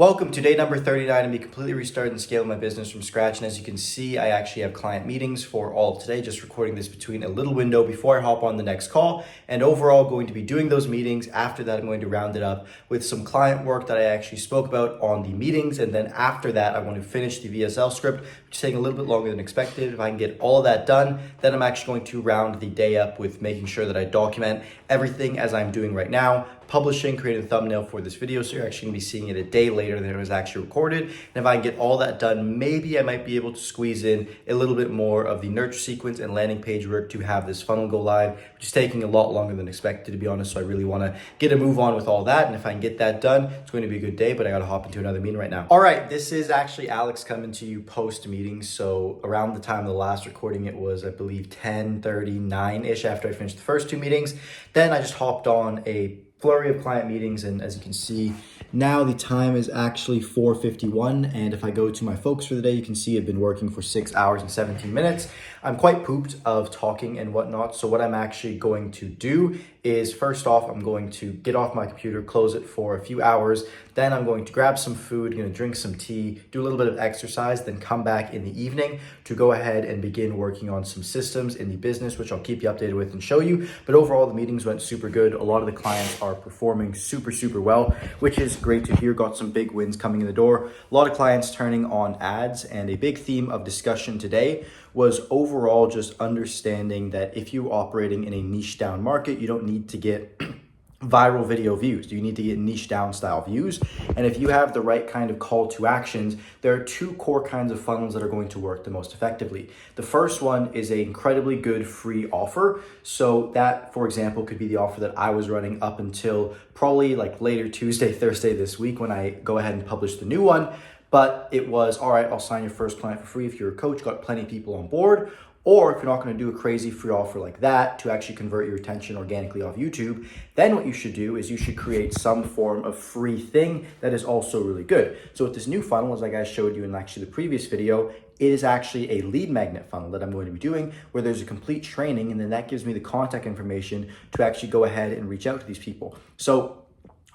Welcome to day number 39 and me completely restarting and scaling my business from scratch. And as you can see, I actually have client meetings for all of today, just recording this between a little window before I hop on the next call. And overall, going to be doing those meetings. After that, I'm going to round it up with some client work that I actually spoke about on the meetings. And then after that, I want to finish the VSL script, which is taking a little bit longer than expected. If I can get all of that done, then I'm actually going to round the day up with making sure that I document everything as I'm doing right now, publishing, creating a thumbnail for this video. So you're actually gonna be seeing it a day later than it was actually recorded. And if I get all that done, maybe I might be able to squeeze in a little bit more of the nurture sequence and landing page work to have this funnel go live, which is taking a lot longer than expected, to be honest. So I really wanna get a move on with all that. And if I can get that done, it's going to be a good day, but I gotta hop into another meeting right now. All right, this is actually Alex coming to you post meeting. So around the time of the last recording, it was, I believe, 10:39-ish after I finished the first two meetings. Then I just hopped on a flurry of client meetings, and as you can see now, the time is actually 4:51, and if I go to my focus for the day, you can see I've been working for 6 hours and 17 minutes. I'm quite pooped of talking and whatnot, so what I'm actually going to do is, first off, I'm going to get off my computer, close it for a few hours, then I'm going to grab some food, gonna drink some tea, do a little bit of exercise, then come back in the evening to go ahead and begin working on some systems in the business, which I'll keep you updated with and show you. But overall, the meetings went super good. A lot of the clients are performing super well, which is great to hear. Got some big wins coming in the door. A lot of clients turning on ads, and a big theme of discussion today was overall just understanding that if you're operating in a niche down market, you don't need to get viral video views. You need to get niche down style views. And if you have the right kind of call to actions, there are two core kinds of funnels that are going to work the most effectively. The first one is an incredibly good free offer. So that, for example, could be the offer that I was running up until probably like later Tuesday, Thursday this week when I go ahead and publish the new one. But it was, all right, I'll sign your first client for free if you're a coach, got plenty of people on board. Or if you're not going to do a crazy free offer like that to actually convert your attention organically off YouTube, then what you should do is you should create some form of free thing that is also really good. So with this new funnel, as like I showed you in actually the previous video, it is actually a lead magnet funnel that I'm going to be doing where there's a complete training, and then that gives me the contact information to actually go ahead and reach out to these people. So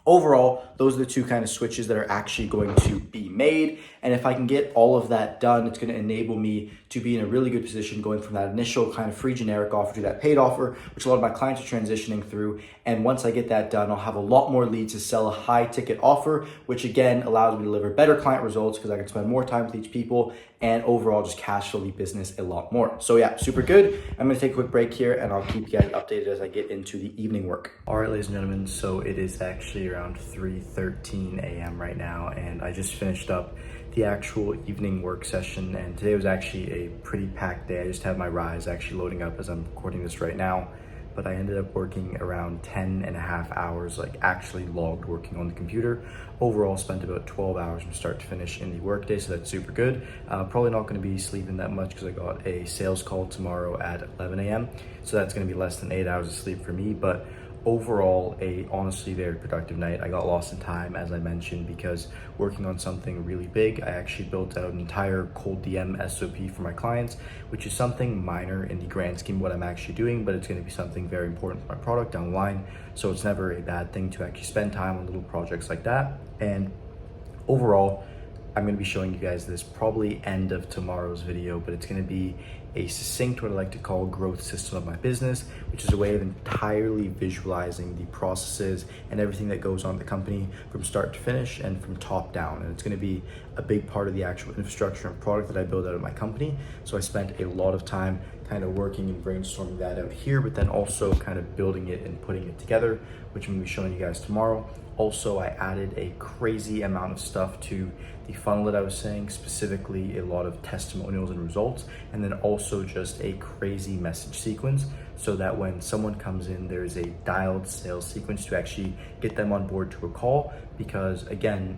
overall, those are the two kind of switches that are actually going to be made. And if I can get all of that done, it's going to enable me to be in a really good position going from that initial kind of free generic offer to that paid offer, which a lot of my clients are transitioning through. And once I get that done, I'll have a lot more leads to sell a high ticket offer, which again allows me to deliver better client results because I can spend more time with each people and overall just cash flow the business a lot more. So yeah, super good. I'm going to take a quick break here and I'll keep you guys updated as I get into the evening work. All right, ladies and gentlemen, so it is actually around 3:13 a.m. right now, and I just finished up the actual evening work session, and today was actually a pretty packed day. I just have my Rise actually loading up as I'm recording this right now, but I ended up working around 10 and a half hours, like actually logged working on the computer. Overall, spent about 12 hours from start to finish in the workday, so that's super good. Probably not gonna be sleeping that much because I got a sales call tomorrow at 11 a.m. So that's gonna be less than 8 hours of sleep for me, but overall, a honestly very productive night. I got lost in time, as I mentioned, because working on something really big. I actually built out an entire cold DM SOP for my clients, which is something minor in the grand scheme of what I'm actually doing, but it's going to be something very important for my product down the line. So it's never a bad thing to actually spend time on little projects like that. And overall, I'm going to be showing you guys this probably end of tomorrow's video, but it's going to be a succinct, what I like to call, growth system of my business, which is a way of entirely visualizing the processes and everything that goes on in the company from start to finish and from top down. And it's going to be a big part of the actual infrastructure and product that I build out of my company. So I spent a lot of time kind of working and brainstorming that out here, but then also kind of building it and putting it together, which I'm going to be showing you guys tomorrow. Also, I added a crazy amount of stuff to the funnel that I was saying, specifically a lot of testimonials and results, and then also just a crazy message sequence so that when someone comes in, there's a dialed sales sequence to actually get them on board to a call. Because again,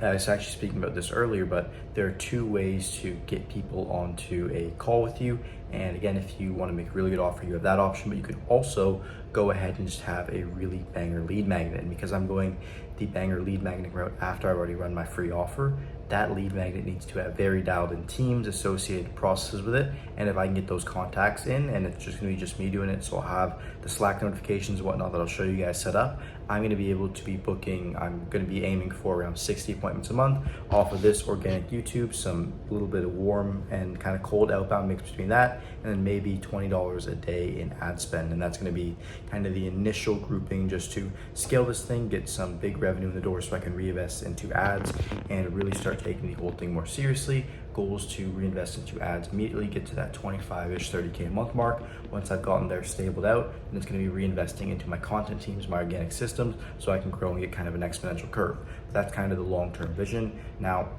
I was actually speaking about this earlier, but there are two ways to get people onto a call with you, And again, if you want to make a really good offer, you have that option, but you could also go ahead and just have a really banger lead magnet. And because I'm going the banger lead magnet route after I've already run my free offer, that lead magnet needs to have very dialed in teams, associated processes with it. And if I can get those contacts in, and it's just gonna be just me doing it, so I'll have the Slack notifications and whatnot that I'll show you guys set up, I'm gonna be able to be booking, I'm gonna be aiming for around 60 appointments a month off of this organic YouTube, some little bit of warm and kind of cold outbound mix between that, and then maybe $20 a day in ad spend. And that's gonna be kind of the initial grouping just to scale this thing, get some big revenue in the door so I can reinvest into ads and really start taking the whole thing more seriously. Goal is to reinvest into ads immediately, get to that 25-ish, 30K a month mark. Once I've gotten there, stabled out, then it's gonna be reinvesting into my content teams, my organic systems, so I can grow and get kind of an exponential curve. That's kind of the long-term vision. Now,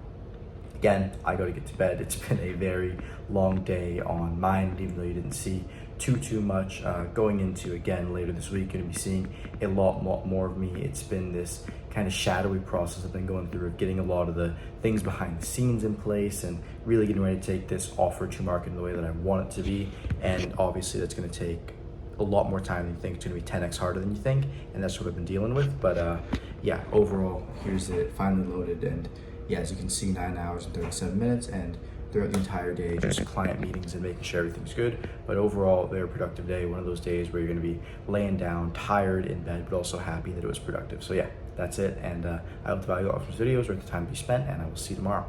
again, I gotta get to bed. It's been a very long day on mine, even though you didn't see too much. Going into, again, later this week, gonna be seeing a lot more of me. It's been this kind of shadowy process I've been going through of getting a lot of the things behind the scenes in place and really getting ready to take this offer to market in the way that I want it to be. And obviously that's gonna take a lot more time than you think. It's gonna be 10x harder than you think, and that's what I've been dealing with. But yeah, overall, here's it, finally loaded. And yeah, as you can see, 9 hours and 37 minutes, and throughout the entire day, just client meetings and making sure everything's good. But overall, very productive day. One of those days where you're gonna be laying down, tired in bed, but also happy that it was productive. So yeah, that's it. And I hope the value of this video is worth the time to be spent, and I will see you tomorrow.